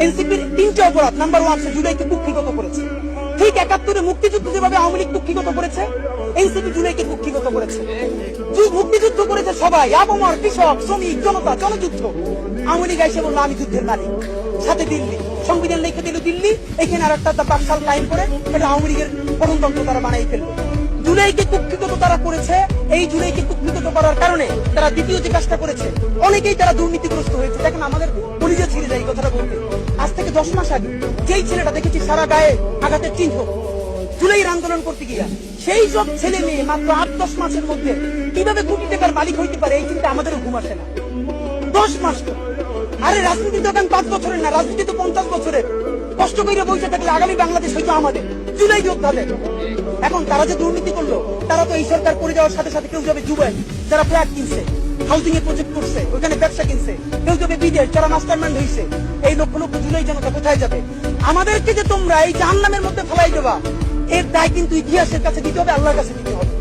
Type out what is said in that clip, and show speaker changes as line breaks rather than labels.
এনসিপির তিনটে অপরাধ। নাম্বার 1, সে জুলাইকে কুক্ষিগত করেছে। ঠিক 71-এ মুক্তিযুদ্ধ যেভাবে আওয়ামী লীগ কুক্ষিগত করেছে, এনসিপি জুলাইকে কুক্ষিগত করেছে। মুক্তিযুদ্ধ করেছে সবাই, আবমর, কৃষক, শ্রমিক, জনতা, জনযুদ্ধ। আওয়ামী লীগ এসে বললো আমি যুদ্ধের মালিক, সাথে দিল্লি সংবিধান লিখে দিল দিল্লি, এখানে আর একটা বাকশাল কায়েম করে এটা আওয়ামী লীগের গণতন্ত্র তারা বানাই ফেললো। জুলাইকে কুক্ষিগত তারা করেছে। এই জুলাইকে কুক্ষিগত করার কারণে তারা দ্বিতীয় যে কাজটা করেছে, অনেকেই তারা দুর্নীতিগ্রস্ত হয়েছে। দেখেন আমাদের কলিজা ছিঁড়ে যায় এই কথাটা বলতে। আজ থেকে 10 মাস আগে যেই ছেলেটা দেখেছি সারা গায়ে আঘাতের চিহ্ন জুলাইয়ের আন্দোলন করতে গিয়া, সেই সব ছেলে মেয়ে মাত্র 8-10 মাসের মধ্যে কিভাবে কোটি টাকার মালিক হইতে পারে, এই চিন্তা আমাদেরও ঘুম আসে না। 10 মাস তো আরে রাজনীতি তো এখন 5 বছরের না, রাজনীতি তো 50 বছরের। কষ্ট করে বসে থাকলে আগামী বাংলাদেশ হয়তো আমাদের জুলাই যোদ্ধাদের। এখন তারা যে দুর্নীতি করলো, তারা তো এই সরকার করে যাওয়ার সাথে সাথে কেউ যাবে দুবাই, যারা ফ্ল্যাট কিনছে, হাউজিং এর প্রজেক্ট করছে, ওখানে ব্যবসা কিনছে, কেউ যাবে বিদেশ, যারা মাস্টারমাইন্ড হয়েছে। এই লক্ষ লক্ষ জুলাই জনতা কোথায় যাবে? আমাদেরকে যে তোমরা এই জাহান্নামের মধ্যে ফেলাই দেবা, এর দায় কিন্তু ইতিহাসের কাছে দিতে হবে, আল্লাহর কাছে দিতে হবে।